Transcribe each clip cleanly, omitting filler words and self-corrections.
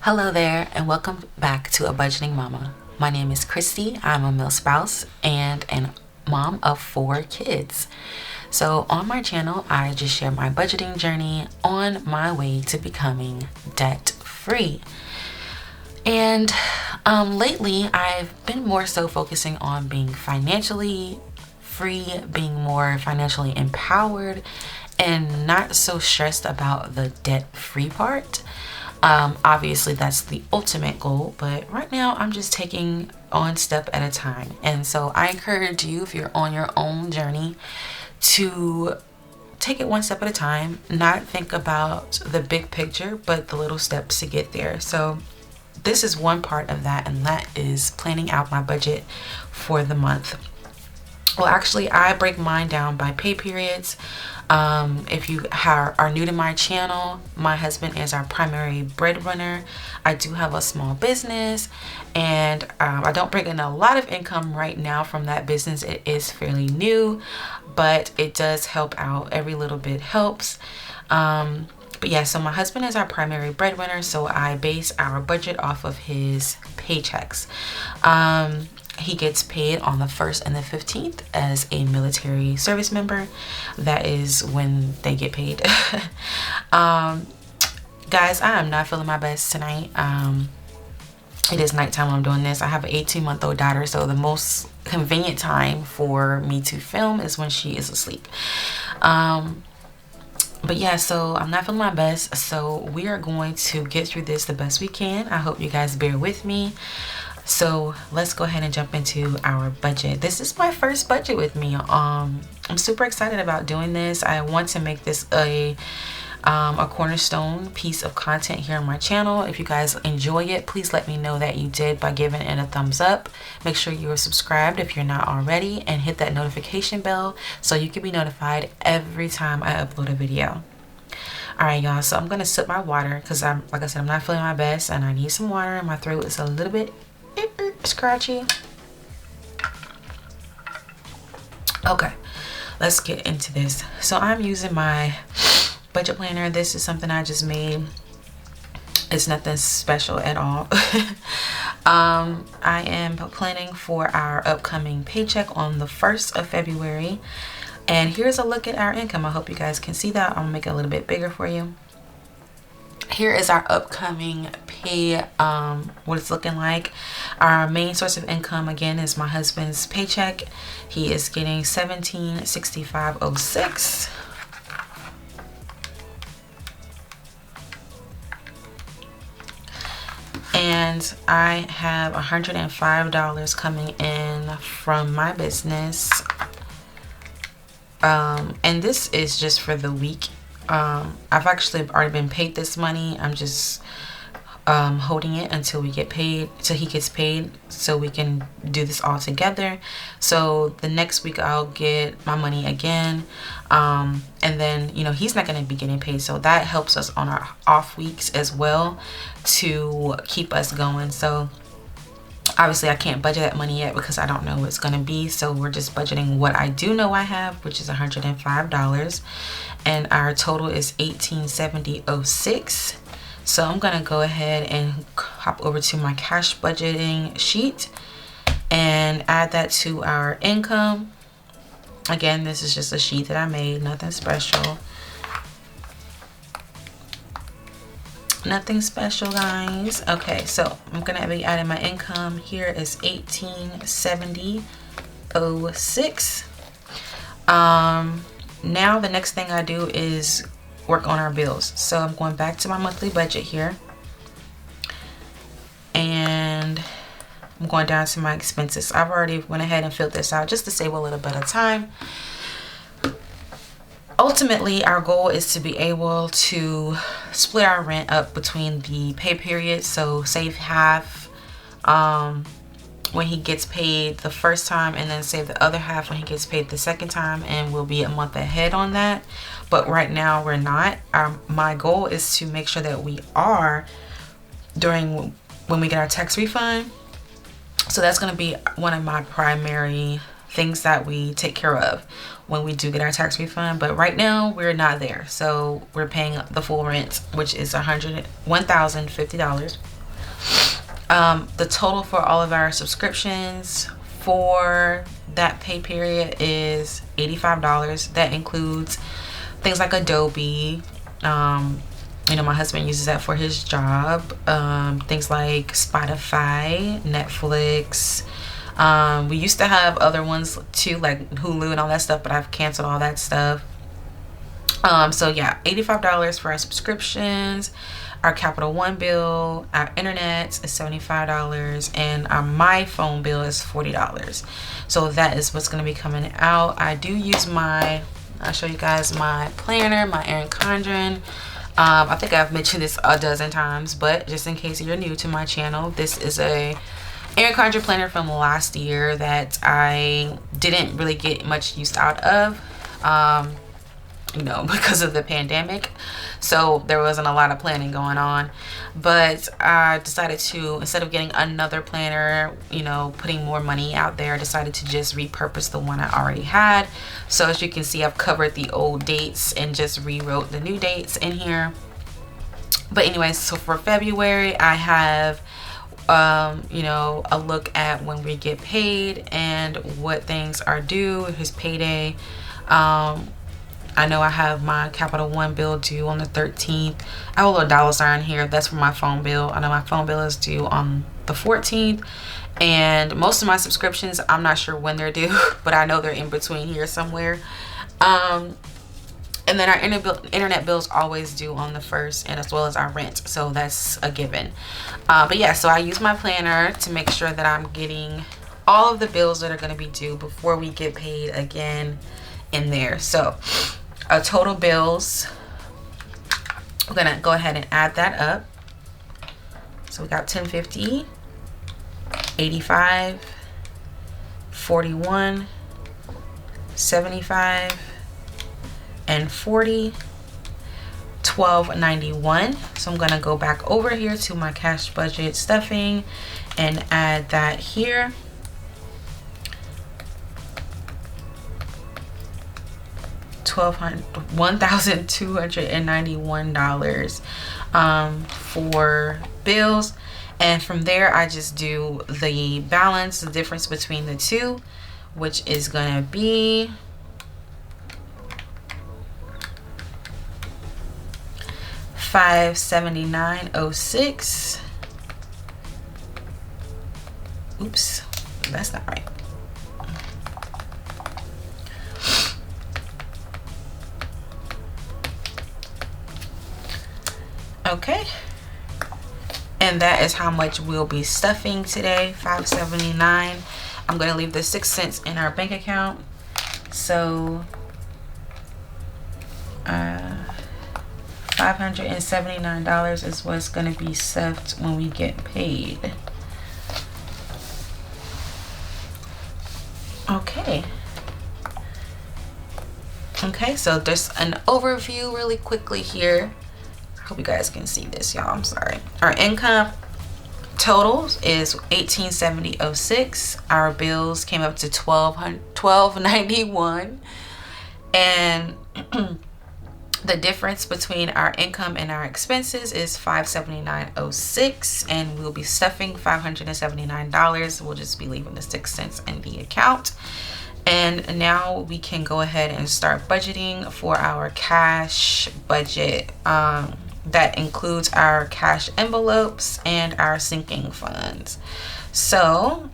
Hello there, and welcome back to A Budgeting Mama. My name is Christy. I'm a male spouse and a mom of 4 kids. So on my channel, I just share my budgeting journey on my way to becoming debt free. And lately, I've been more so focusing on being financially free, being more financially empowered, and not so stressed about the debt free part. Obviously that's the ultimate goal, but right now I'm just taking one step at a time. And so I encourage you, if you're on your own journey, to take it one step at a time, not think about the big picture, but the little steps to get there. So this is one part of that, and that is planning out my budget for the month. Well, actually, I break mine down by pay periods. If you are new to my channel, my husband is our primary breadwinner. I do have a small business, and I don't bring in a lot of income right now from that business. It is fairly new, but it does help out. Every little bit helps. But yeah, so my husband is our primary breadwinner, so I base our budget off of his paychecks. He gets paid on the 1st and the 15th as a military service member. That is when they get paid. Guys, I am not feeling my best tonight. It is nighttime when I'm doing this. I have an 18-month-old daughter, so the most convenient time for me to film is when she is asleep. But yeah, so I'm not feeling my best, so we are going to get through this the best we can. I hope you guys bear with me. So let's go ahead and jump into our budget. This is my first budget with me. I'm super excited about doing this. I want to make this a cornerstone piece of content here on my channel. If you guys enjoy it, please let me know that you did by giving it a thumbs up. Make sure you are subscribed if you're not already, and hit that notification bell so you can be notified every time I upload a video. All right, y'all, so I'm gonna sip my water because like I said, I'm not feeling my best and I need some water, and my throat is a little bit scratchy. Okay, let's get into this. So I'm using my budget planner. This is something I just made. It's nothing special at all. I am planning for our upcoming paycheck on the 1st of February. And here's a look at our income. I hope you guys can see that. I'm gonna make it a little bit bigger for you. Here is our upcoming pay, what it's looking like. Our main source of income, again, is my husband's paycheck. He is getting $1765.06. And I have $105 coming in from my business. And this is just for the week. I've actually already been paid this money. I'm just holding it until we get paid, till he gets paid, so we can do this all together. So the next week I'll get my money again, and then he's not going to be getting paid, so that helps us on our off weeks as well to keep us going. So obviously I can't budget that money yet because I don't know what it's going to be, so we're just budgeting what I do know I have, which is $105, and our total is $1870.06. So I'm gonna go ahead and hop over to my cash budgeting sheet and add that to our income. Again, this is just a sheet that I made, nothing special. Nothing special, guys. Okay, so I'm gonna be adding my income. Here is $1870.06. Now the next thing I do is work on our bills. So I'm going back to my monthly budget here, and I'm going down to my expenses. I've already went ahead and filled this out just to save a little bit of time. Ultimately, our goal is to be able to split our rent up between the pay periods. So save half when he gets paid the first time, and then save the other half when he gets paid the second time, and we'll be a month ahead on that. But right now we're not. My goal is to make sure that we are during when we get our tax refund. So that's going to be one of my primary things that we take care of when we do get our tax refund. But right now we're not there, so we're paying the full rent, which is $1,050. The total for all of our subscriptions for that pay period is $85. That includes things like Adobe. You know, my husband uses that for his job. Things like Spotify, Netflix. We used to have other ones too, like Hulu and all that stuff, but I've canceled all that stuff. So yeah, $85 for our subscriptions. Our Capital One bill, our internet is $75, and our my phone bill is $40. So that is what's going to be coming out. I do use I'll show you guys my planner, my Erin Condren. I think I've mentioned this a dozen times, but just in case you're new to my channel, this is a Erin Condren planner from last year that I didn't really get much use out of, you know, because of the pandemic. So there wasn't a lot of planning going on, but I decided to, instead of getting another planner, you know, putting more money out there, I decided to just repurpose the one I already had. So as you can see, I've covered the old dates and just rewrote the new dates in here. But anyways, so for February, I have you know, a look at when we get paid and what things are due, his payday. I know I have my Capital One bill due on the 13th. I have a little dollar sign here. That's for my phone bill. I know my phone bill is due on the 14th. And most of my subscriptions, I'm not sure when they're due, but I know they're in between here somewhere. And then our internet bills always due on the 1st, and as well as our rent. So that's a given. But yeah, so I use my planner to make sure that I'm getting all of the bills that are going to be due before we get paid again in there. So total bills, we're gonna go ahead and add that up. So we got 1050, 85, 41, 75, and 40, 1291. So I'm gonna go back over here to my cash budget stuffing and add that here. $1,291 for bills, and from there I just do the balance, the difference between the two, which is gonna be $579.06. Oops, that's not right. Okay, and that is how much we'll be stuffing today, $579. I'm going to leave the 6 cents in our bank account. So $579 is what's going to be stuffed when we get paid. Okay, so there's an overview really quickly here. Hope you guys can see this, y'all. I'm sorry. Our income totals is $1,870.06. Our bills came up to $1,291, and the difference between our income and our expenses is $579.06, and we'll be stuffing $579. We'll just be leaving the 6 cents in the account. And now we can go ahead and start budgeting for our cash budget. That includes our cash envelopes and our sinking funds. So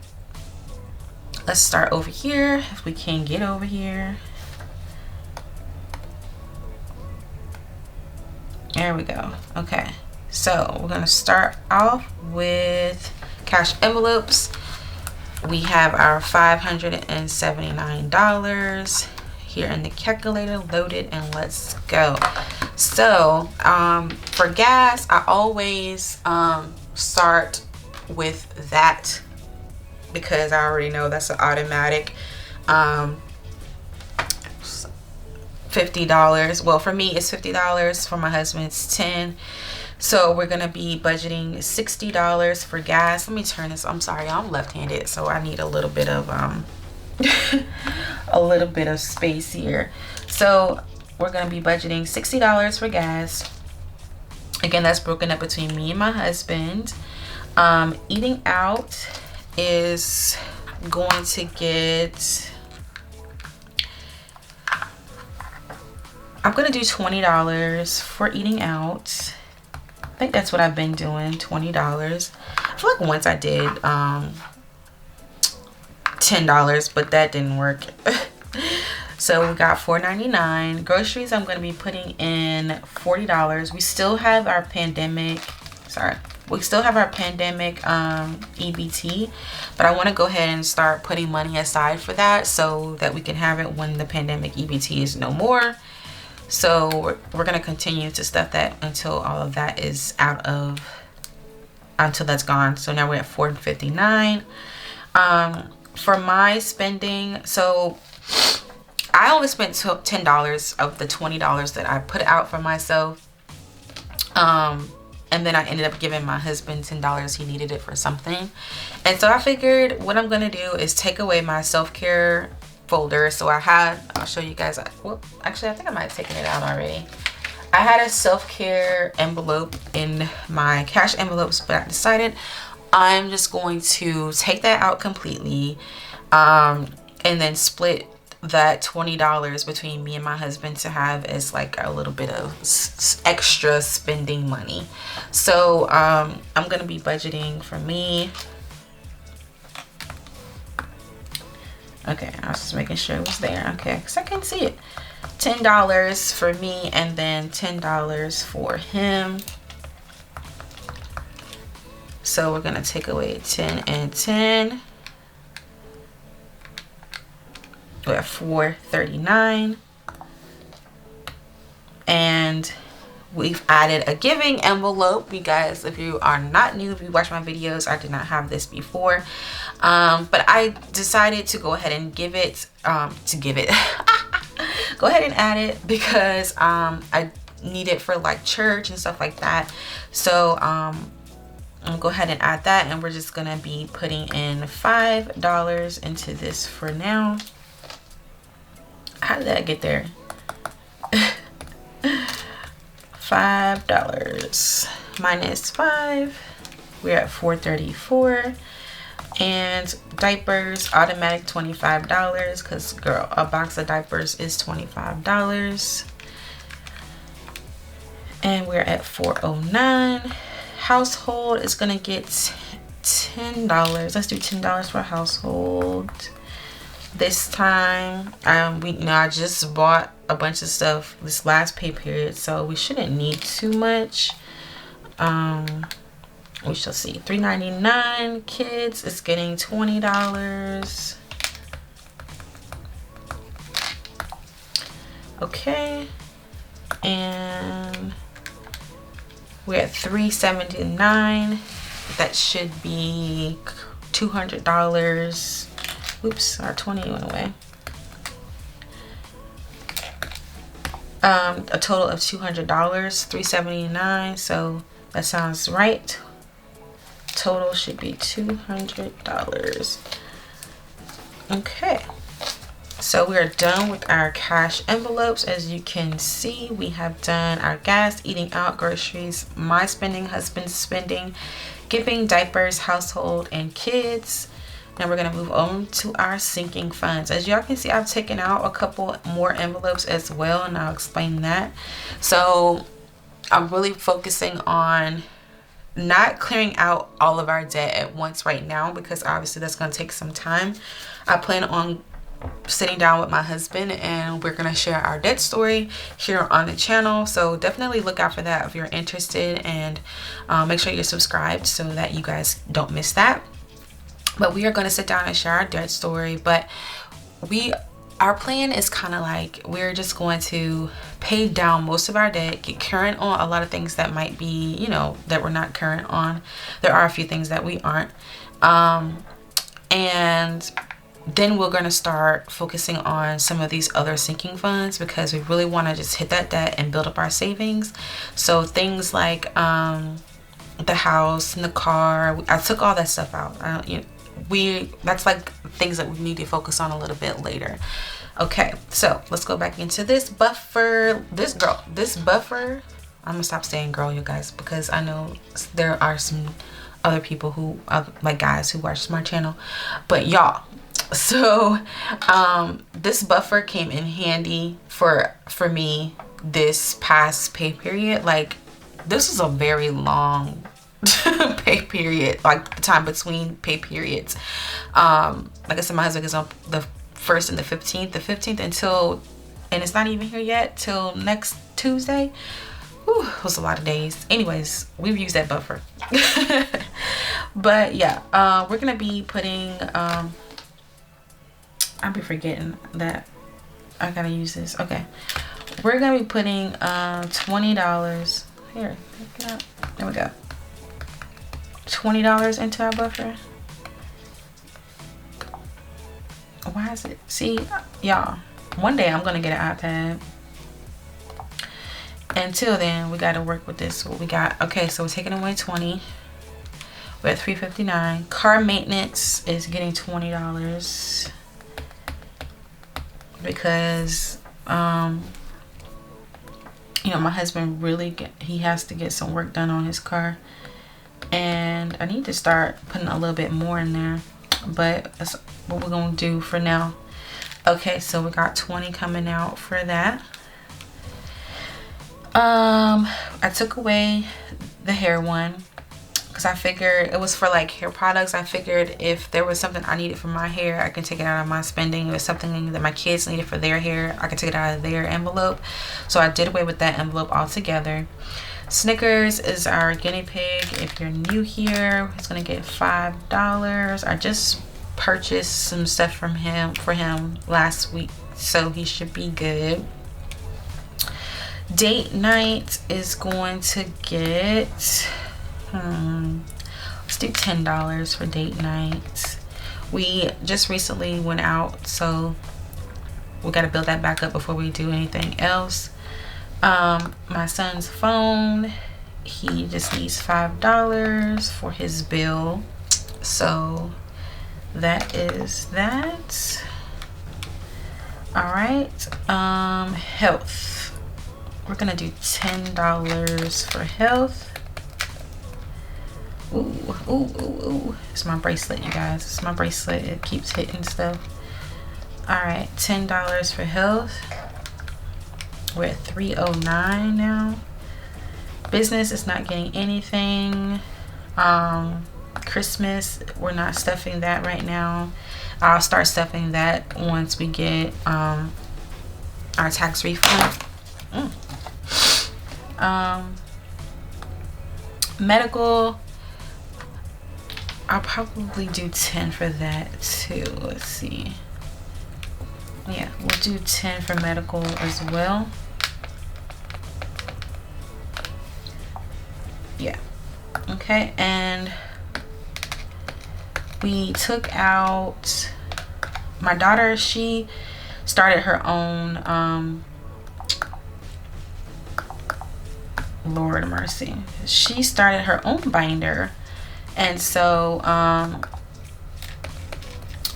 let's start over here, if we can get over here. There we go. Okay, so we're gonna start off with cash envelopes. We have our $579 here in the calculator loaded, and let's go. So for gas, I always start with that because I already know that's an automatic. $50. Well, for me it's $50. For my husband it's $10. So we're gonna be budgeting $60 for gas. Let me turn this. I'm sorry, I'm left-handed, so I need a little bit of a little bit of space here. So we're gonna be budgeting $60 for gas. Again, that's broken up between me and my husband. Eating out is going to get, I'm gonna do $20 for eating out. I think that's what I've been doing, $20. I feel like once I did $10, but that didn't work. So we got $4.99. Groceries, I'm going to be putting in $40. We still have our pandemic EBT, but I want to go ahead and start putting money aside for that so that we can have it when the pandemic EBT is no more. So we're going to continue to stuff that until all of that is until that's gone. So now we're at $4.59. For my spending, so I only spent $10 of the $20 that I put out for myself. And then I ended up giving my husband $10. He needed it for something. And so I figured what I'm going to do is take away my self-care folder. So I'll show you guys. Well, actually, I think I might have taken it out already. I had a self-care envelope in my cash envelopes, but I decided I'm just going to take that out completely, and then split that $20 between me and my husband to have as like a little bit of extra spending money. So I'm gonna be budgeting for me. Okay, I was just making sure it was there. Okay, because I can see it. $10 for me and then $10 for him. So we're gonna take away 10 and 10. We're at $4.39. And we've added a giving envelope. You guys, if you are not new, if you watch my videos, I did not have this before. But I decided to go ahead and give it, go ahead and add it because I need it for like church and stuff like that. So I'm gonna go ahead and add that, and we're just gonna be putting in $5 into this for now. How did that get there? $5 minus 5, we're at $4.34. And diapers, automatic $25, because girl, a box of diapers is $25. And we're at $4.09. Household is gonna get $10. Let's do $10 for household this time. I just bought a bunch of stuff this last pay period, so we shouldn't need too much. We shall see. $3.99. Kids is getting $20. Okay, and we're at $3.79. That should be $200. Oops, our 20 went away. A total of $200, $3.79. So that sounds right. Total should be $200. Okay, so we are done with our cash envelopes. As you can see, we have done our gas, eating out, groceries, my spending, husband's spending, giving, diapers, household, and kids. Now we're going to move on to our sinking funds. As y'all can see, I've taken out a couple more envelopes as well, and I'll explain that. So I'm really focusing on not clearing out all of our debt at once right now, because obviously that's going to take some time. I plan on sitting down with my husband and we're going to share our debt story here on the channel. So definitely look out for that if you're interested, and make sure you're subscribed so that you guys don't miss that. But we are going to sit down and share our debt story. But our plan is kind of like we're just going to pay down most of our debt, get current on a lot of things that might be, you know, that we're not current on. There are a few things that we aren't. And then we're going to start focusing on some of these other sinking funds, because we really want to just hit that debt and build up our savings. So things like the house and the car, I took all that stuff out. that's like things that we need to focus on a little bit later. Okay, so let's go back into this buffer. This buffer, I'm gonna stop saying girl, you guys, because I know there are some other people who like guys who watch my channel, but y'all, so this buffer came in handy for me this past pay period. Like, this was a very long pay period, like the time between pay periods. Like I said, my husband is on the 1st and the 15th until, and it's not even here yet till next Tuesday. Whew, it was a lot of days. Anyways, we've used that buffer. But yeah, we're gonna be putting I'll be forgetting that I gotta use this. Okay, we're gonna be putting $20 here. There we go. $20 into our buffer. Why is it? See, y'all, one day I'm gonna get an iPad. Until then, we got to work with this. What we got? Okay, so we're taking away 20. We're at $3.59. Car maintenance is getting $20 because you know, my husband really he has to get some work done on his car, and I need to start putting a little bit more in there, but that's what we're gonna do for now. Okay, so we got 20 coming out for that. I took away the hair one because I figured it was for like hair products. I figured if there was something I needed for my hair, I can take it out of my spending. If it was something that my kids needed for their hair, I can take it out of their envelope. So I did away with that envelope altogether. Snickers is our guinea pig. If you're new here, he's gonna get $5. I just purchased some stuff for him last week, so he should be good. Date night is going to get let's do $10 for date night. We just recently went out, so we got to build that back up before we do anything else. My son's phone, he just needs $5 for his bill, so that is that. All right, health, we're gonna do $10 for health. Ooh, it's my bracelet, you guys. It's my bracelet, it keeps hitting stuff. All right, $10 for health. We're at $309 now. Business is not getting anything. Christmas, we're not stuffing that right now. I'll start stuffing that once we get our tax refund. Medical, I'll probably do 10 for that too. Let's see. Yeah, we'll do 10 for medical as well. Yeah. Okay, and we took out my daughter. She started her own Lord mercy, she started her own binder, and so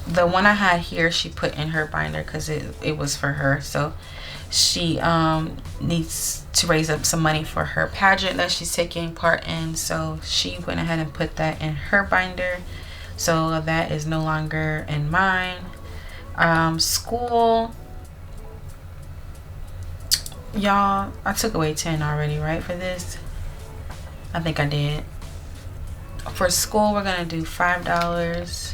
the one I had here she put in her binder because it was for her. So she needs to raise up some money for her pageant that she's taking part in, so she went ahead and put that in her binder, so that is no longer in mine. School, y'all, I took away 10 already, right, for this? I think I did. For school, we're gonna do $5.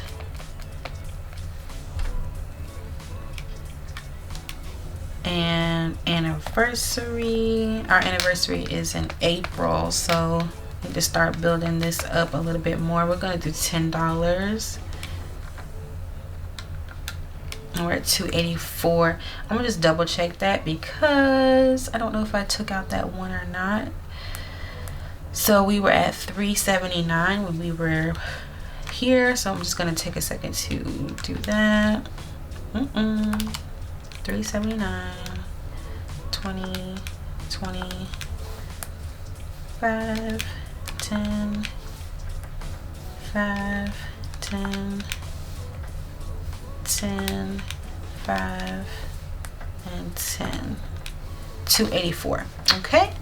And anniversary, our anniversary is in April, so we need to start building this up a little bit more. We're gonna do $10. We're at $284. I'm gonna just double check that because I don't know if I took out that one or not. So we were at $379 when we were here, so I'm just gonna take a second to do that. $379, 20, 20, 5, 10, 5, 10, 10, 5, and 10. 284. Okay,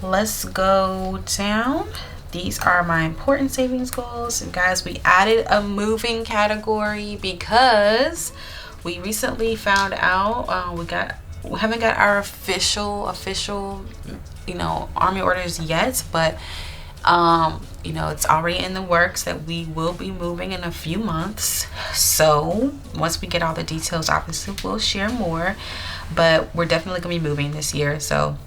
let's go down. These are my important savings goals. And guys, we added a moving category because we recently found out we haven't got our official army orders yet, but it's already in the works that we will be moving in a few months. So once we get all the details, obviously we'll share more, but we're definitely gonna be moving this year. So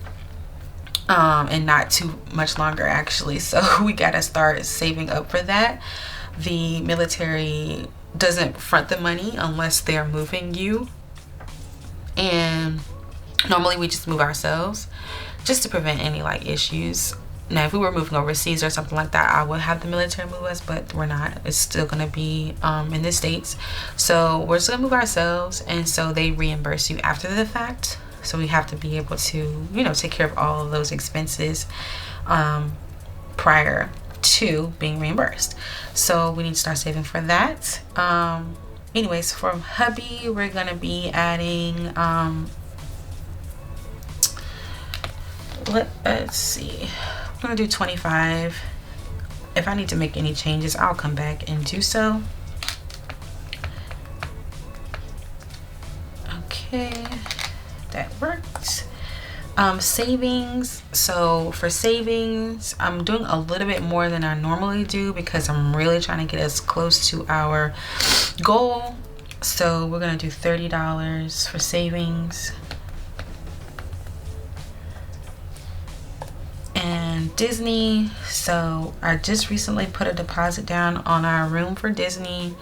and not too much longer, actually. So we gotta start saving up for that. The military doesn't front the money unless they're moving you, and normally we just move ourselves just to prevent any like issues. Now if we were moving overseas or something like that, I would have the military move us, but we're not. It's still gonna be in the States, so we're just gonna move ourselves, and so they reimburse you after the fact. So we have to be able to, take care of all of those expenses prior to being reimbursed. So we need to start saving for that. Anyways, for hubby, we're going to be adding, let's see, I'm going to do 25. If I need to make any changes, I'll come back and do so. Okay. That worked. Savings. So for savings, I'm doing a little bit more than I normally do because I'm really trying to get as close to our goal. So we're gonna do $30 for savings. And Disney. So I just recently put a deposit down on our room for Disney.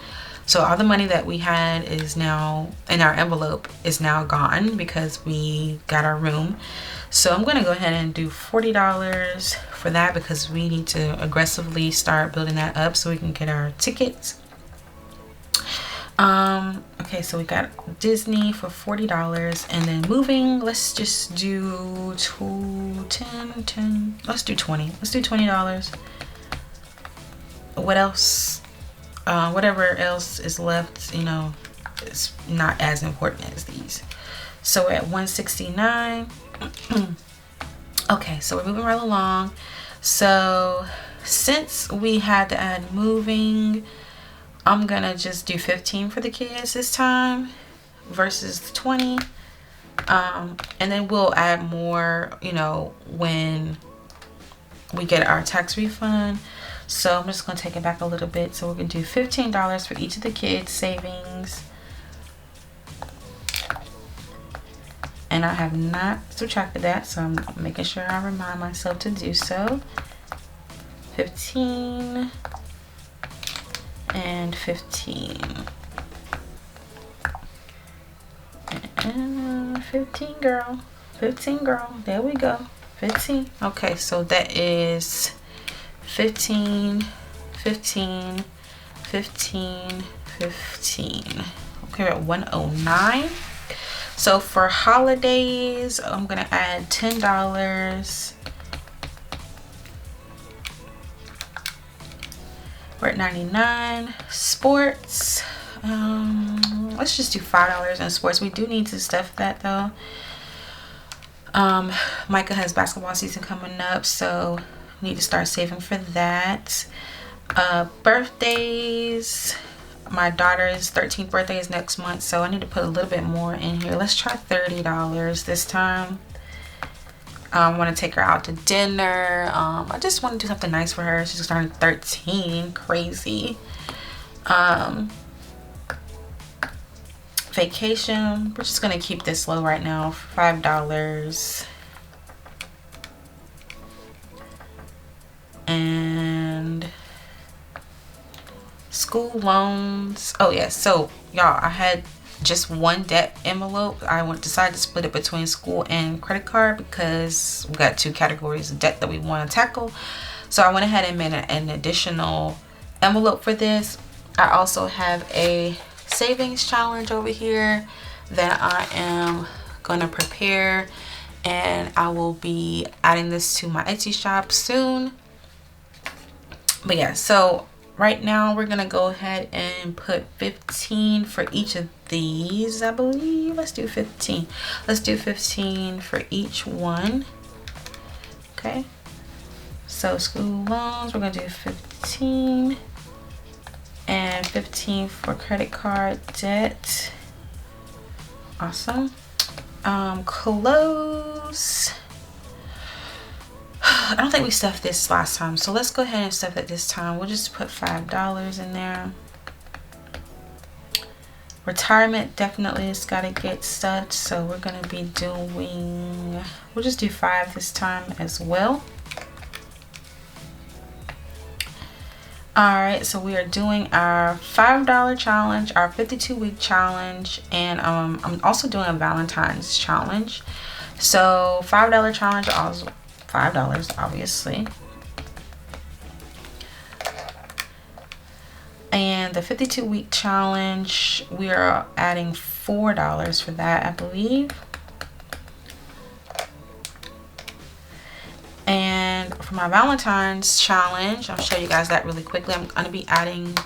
So all the money that we had is now in our envelope is now gone because we got our room. So I'm going to go ahead and do $40 for that because we need to aggressively start building that up so we can get our tickets. Okay, so we got Disney for $40, and then moving, let's just do 10. Let's do 20. Let's do $20. What else? Whatever else is left, it's not as important as these. So we're at 169. Okay, so we're moving right along. So since we had to add moving, I'm gonna just do 15 for the kids this time versus 20. And then we'll add more, when we get our tax refund. So I'm just going to take it back a little bit. So we're going to do $15 for each of the kids' savings. And I have not subtracted that, so I'm making sure I remind myself to do so. 15 and 15. And 15, girl. 15, girl. There we go. 15. Okay, so that is 15, 15, 15, 15. Okay, we're at 109. So for holidays, I'm gonna add $10. We're at 99. Sports, let's just do $5 in sports. We do need to stuff that though. Micah has basketball season coming up, so need to start saving for that. Birthdays, my daughter's 13th birthday is next month, so I need to put a little bit more in here. Let's try $30 this time. I want to take her out to dinner. I just want to do something nice for her. She's turning 13. Crazy. Vacation, we're just gonna keep this low right now, $5. And school loans. Oh yeah, so y'all, I had just one debt envelope. I decided to split it between school and credit card because we got two categories of debt that we want to tackle. So I went ahead and made an additional envelope for this. I also have a savings challenge over here that I am going to prepare, and I will be adding this to my Etsy shop soon. But yeah, so right now we're gonna go ahead and put 15 for each of these, I believe. Let's do 15. Let's do 15 for each one. Okay, so school loans, we're gonna do 15 and 15 for credit card debt. Awesome. Clothes, I don't think we stuffed this last time, so let's go ahead and stuff it this time. We'll just put $5 in there. Retirement definitely has got to get stuffed, so we're going to be doing, we'll just do 5 this time as well. Alright, so we are doing our $5 challenge, our 52-week challenge, and I'm also doing a Valentine's challenge. So $5 challenge, also $5 obviously. And the 52-week challenge, we are adding $4 for that, I believe. And for my Valentine's challenge, I'll show you guys that really quickly. I'm going to be adding,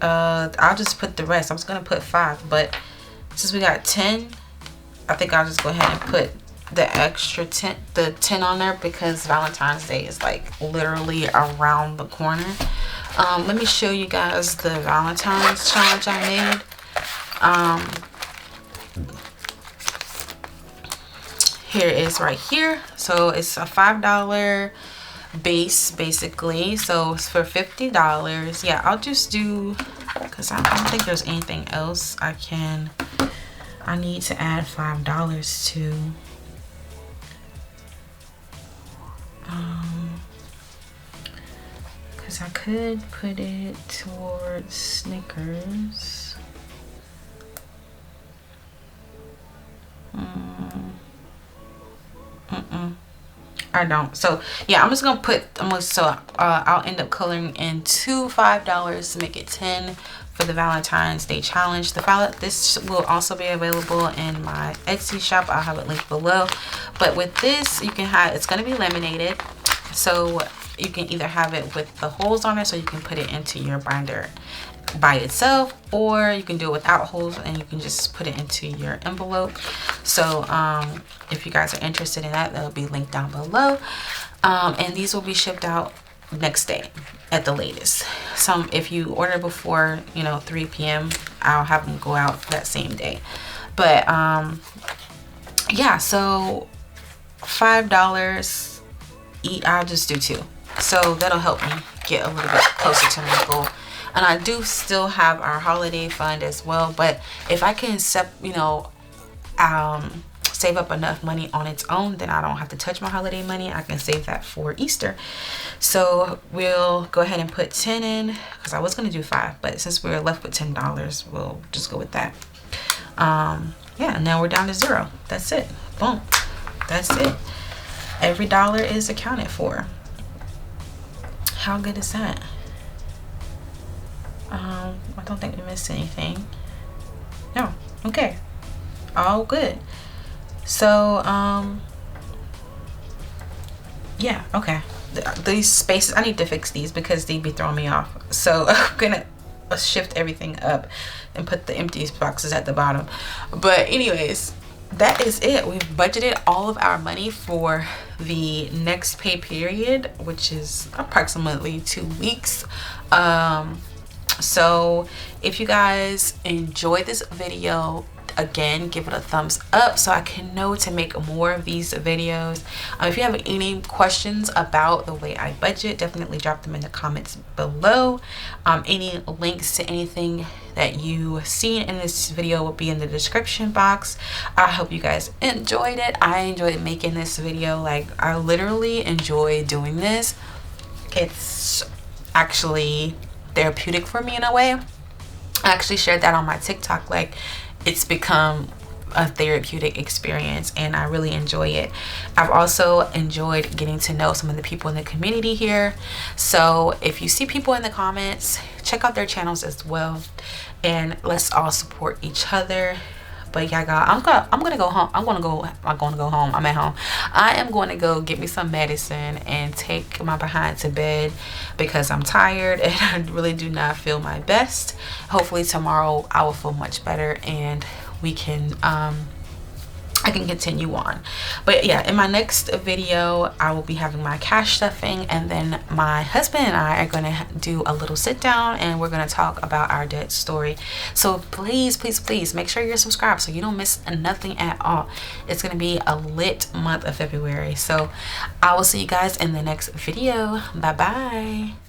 I'll just put the rest. I was going to put 5, but since we got 10, I think I'll just go ahead and put the extra 10, the 10 on there, because Valentine's Day is like literally around the corner. Let me show you guys the Valentine's challenge I made. Here it is right here. So it's a $5 base basically. So it's for $50. Yeah, I'll just do, because I don't think there's anything else I need to add $5 to. Because I could put it towards Snickers. I don't. So yeah, I'm just gonna put I'll end up coloring in two $5 to make it 10 for the Valentine's Day challenge. This will also be available in my Etsy shop. I'll have it linked below. But with this, you can have, it's gonna be laminated, so you can either have it with the holes on it, so you can put it into your binder by itself, or you can do it without holes and you can just put it into your envelope. So if you guys are interested in that, that'll be linked down below. And these will be shipped out next day at the latest. If you order before 3 p.m. I'll have them go out that same day. But yeah, so $5 each. I'll just do 2, so that'll help me get a little bit closer to my goal. And I do still have our holiday fund as well, but if I can save up enough money on its own, then I don't have to touch my holiday money. I can save that for Easter. So we'll go ahead and put 10 in, because I was going to do 5, but since we're left with $10, we'll just go with that. Yeah, now we're down to 0. That's it. Boom. That's it. Every dollar is accounted for. How good is that? I don't think we missed anything. No. Okay. All good. So yeah, okay. These spaces, I need to fix these because they be throwing me off. So I'm gonna shift everything up and put the empty boxes at the bottom. But anyways, that is it. We've budgeted all of our money for the next pay period, which is approximately 2 weeks. So if you guys enjoyed this video, again, give it a thumbs up so I can know to make more of these videos. If you have any questions about the way I budget, definitely drop them in the comments below. Any links to anything that you see in this video will be in the description box. I hope you guys enjoyed it. I enjoyed making this video. Like, I literally enjoy doing this. It's actually therapeutic for me in a way. I actually shared that on my TikTok. Like, it's become a therapeutic experience and I really enjoy it. I've also enjoyed getting to know some of the people in the community here. So if you see people in the comments, check out their channels as well, and let's all support each other. But yeah, God, I'm gonna go home. I'm going to go home. I'm at home. I am going to go get me some medicine and take my behind to bed because I'm tired and I really do not feel my best. Hopefully tomorrow I will feel much better and we can I can continue on. But yeah, in my next video I will be having my cash stuffing, and then my husband and I are going to do a little sit down and we're going to talk about our debt story. So please make sure you're subscribed so you don't miss nothing at all. It's going to be a lit month of February. So I will see you guys in the next video. Bye bye.